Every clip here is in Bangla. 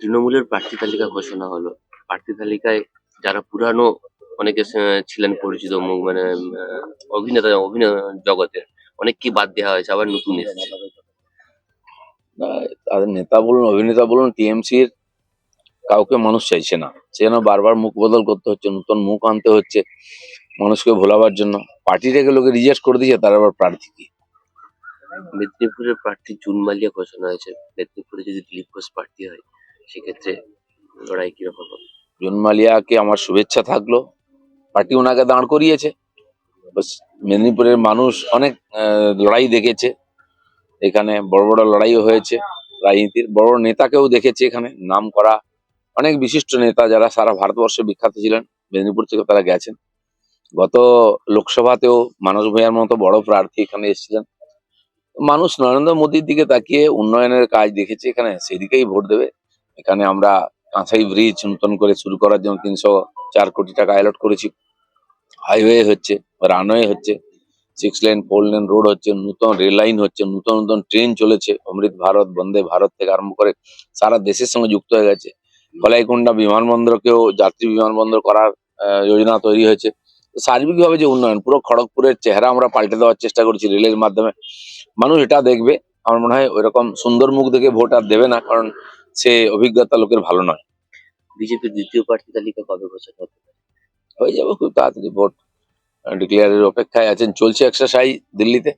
তৃণমূলের প্রার্থী তালিকা ঘোষণা হলো। প্রার্থী তালিকায় যারা পুরানো অনেকে ছিলেন পরিচিত মুখ মানে অভিনয় জগতের অনেককেই বাদ দেওয়া হয়েছে, আবার নতুন এসেছে। তাদের নেতা বলুন অভিনেতা বলুন টিএমসির কাউকে মানুষ চাইছে না, সেজন্য বারবার মুখ বদল করতে হচ্ছে, নতুন মুখ আনতে হচ্ছে মানুষকে ভোলাবার জন্য। পার্টিটাকে লোকে রিজেক্ট করে দিয়েছে, তার আবার প্রার্থী কি? মেদিনীপুরের প্রার্থী জুন মালিয়া ঘোষণা হয়েছে। মেদিনীপুরে যদি দিলীপ ঘোষ প্রার্থী হয় সেক্ষেত্রে লড়াই কিরকম হবে? জুন মালিয়াকে আমার শুভেচ্ছা থাকলো, পার্টি ওনাকে দাঁড় করিয়েছে। বাস, মেদিনীপুরের মানুষ অনেক লড়াই দেখেছে, এখানে বড় বড় লড়াইও হয়েছে, রাজনীতির বড় বড় নেতাকেও দেখেছে, এখানে নাম করা অনেক বিশিষ্ট নেতা যারা সারা ভারতবর্ষে বিখ্যাত ছিলেন, মেদিনীপুর থেকে তারা গেছেন। গত লোকসভাতেও মানস ভূঁইয়ার মতো বড় প্রার্থী এখানে এসেছিলেন। মানুষ নরেন্দ্র মোদীর দিকে তাকিয়ে উন্নয়নের কাজ দেখেছে, এখানে সেদিকেই ভোট দেবে। এখানে আমরা কাঁসাই ব্রিজ নতুন করে শুরু করার জন্য 304 কোটি টাকা অ্যালট করেছি। হাইওয়ে হচ্ছে, রানওয়ে হচ্ছে, 6 লেন 4 লেন রোড হচ্ছে, নতুন রেল লাইন হচ্ছে, নতুন নতুন ট্রেন চলেছে, অমৃত ভারত, বন্দে ভারত থেকে আরম্ভ করে সারা দেশের সঙ্গে যুক্ত হয়ে গেছে। কলাইকুণ্ডা বিমানবন্দরকেও যাত্রী বিমানবন্দর করার যোজনা তৈরি হয়েছে। সার্বিকভাবে যে উন্নয়ন, পুরো খড়গপুরের চেহারা আমরা পাল্টে দেওয়ার চেষ্টা করছি রেলের মাধ্যমে। মানুষ এটা দেখবে, আমার মনে হয় ওইরকম সুন্দর মুখ দেখে ভোট আর দেবে না, কারণ সে অভিজ্ঞতা লোকের ভালো নয়। বিজেপির দ্বিতীয় প্রার্থী তালিকা কবে ঘোষণা হবে? হয়ে যাবে খুব তাড়াতাড়ি, ভোট ডিক্লেয়ারের অপেক্ষায় আছেন, চলছে এক্সারসাইজ দিল্লিতে।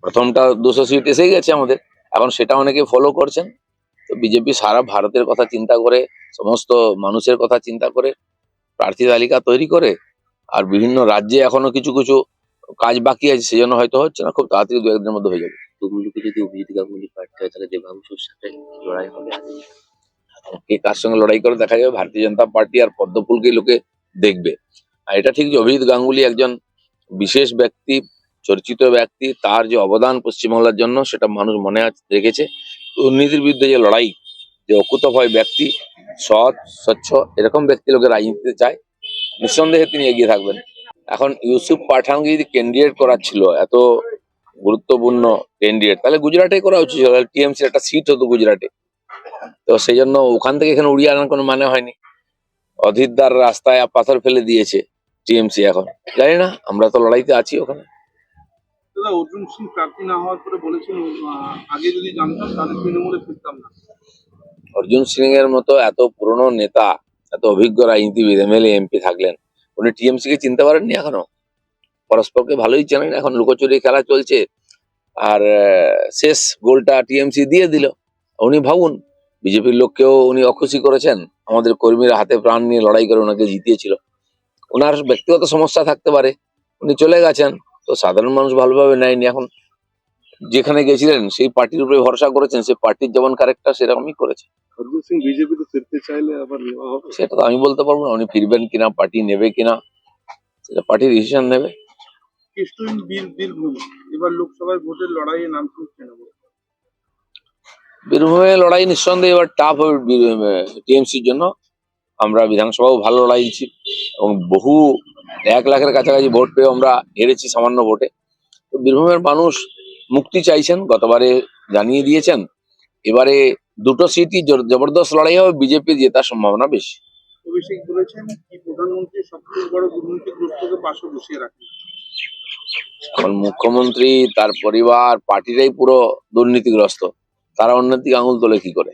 প্রথমটা 200 সিট এসে গেছে আমাদের, এখন সেটা অনেকে ফলো করছেন। তো বিজেপি সারা ভারতের কথা চিন্তা করে, সমস্ত মানুষের কথা চিন্তা করে প্রার্থী তালিকা তৈরি করে। আর বিভিন্ন রাজ্যে এখনো কিছু কিছু কাজ বাকি আছে, সেজন্য হয়তো হচ্ছে না, খুব তাড়াতাড়ি 2-1 দিনের মধ্যে হয়ে যাবে। তমলুকে যদি অভিজিৎ গাঙ্গুলি প্রার্থী হয় তাহলে দেবাংশুর সাথে লড়াই হবে। কে কার সঙ্গে লড়াই করে দেখা যাবে, ভারতীয় জনতা পার্টি আর পদ্মফুলকেই লোকে দেখবে। আর এটা ঠিক যে অভিজিৎ গাঙ্গুলি একজন বিশেষ ব্যক্তি, চর্চিত ব্যক্তি, তার যে অবদান পশ্চিমবাংলার জন্য সেটা মানুষ মনে রেখেছে। দুর্নীতির বিরুদ্ধে যে লড়াই, যে অকুতভয় ব্যক্তি, সৎ স্বচ্ছ এরকম ব্যক্তি লোকে রাজনীতিতে চায়, নিঃসন্দেহে তিনি এগিয়ে থাকবেন। এখন ইউসুফ পাঠানকে যদি ক্যান্ডিডেট করার ছিল, এত গুরুত্বপূর্ণ ক্যান্ডিডেট, তাহলে গুজরাটে করা উচিত ছিল, টিএমসির একটা সিট হতো গুজরাটে। তো সেই জন্য ওখান থেকে এখানে উড়িয়ে আনার কোনো মানে হয়নি। অধীরদার রাস্তায় পাথর ফেলে দিয়েছে টিএমসি। এখন জানি না, আমরা তো লড়াইতে আছি ওখানে। দাদা, অর্জুন সিং প্রার্থী না হওয়ার পরে বলেছেন আগে যদি জানতাম তাহলে তৃণমূলে ফিরতাম না। অর্জুন সিং এর মতো এত পুরনো নেতা, এত অভিজ্ঞ রাজনীতিবিদ, এমএলএ এমপি থাকলেন, উনি টিএমসি কে চিনতে পারেননি এখনো? পরস্পরকে ভালোই চেনেন, এখন লুকোচুরি খেলা চলছে। আর শেষ গোলটা টিএমসি দিয়ে দিল। উনি ভাবুন, বিজেপির লোককেও উনি অখুশি করেছেন, আমাদের কর্মীরা হাতে প্রাণ নিয়ে লড়াই করে ওনাকে জিতিয়েছিল। ওনার ব্যক্তিগত সমস্যা থাকতে পারে, উনি চলে গেছেন, তো সাধারণ মানুষ ভালোভাবে নেয়নি। এখন যেখানে গেছিলেন সেই পার্টির উপরে ভরসা করেছেন, সেই পার্টির যেমন ক্যারেক্টার সেরকমই করেছে। অর্জুন সিং বিজেপিতে ফিরতে চাইলে আবার নেওয়া হবে? সেটা তো আমি বলতে পারবো না, উনি ফিরবেন কিনা, পার্টি নেবে কিনা, সেটা পার্টি ডিসিশন নেবে। কৃষ্ণন বীরভূম এবার লোকসভার ভোটের লড়াইয়ে নামছেন তৃণমূল। বীরভূমে লড়াই নিঃসন্দেহে এবার টাফ হবে টিএমসির জন্য। আমরা বিধানসভাও ভালো লড়াই দিচ্ছি এবং বহু 1 লাখের কাছাকাছি ভোট পেয়ে আমরা হেরেছি সামান্য ভোটে। তো বীরভূমের মানুষ মুক্তি চাইছেন, গতবারে জানিয়ে দিয়েছেন। এবারে দুটো সিটই জবরদস্ত লড়াই হবে, বিজেপি জেতার সম্ভাবনা বেশি। অভিষেক বলেছেন কি প্রধানমন্ত্রী সবচেয়ে বড় দুর্নীতিগ্রস্তকে পাশে বসিয়ে রাখেন। এখন মুখ্যমন্ত্রী, তার পরিবার, পার্টিটাই পুরো দুর্নীতিগ্রস্ত, তারা অন্যের দিকে আঙুল তোলে কি করে?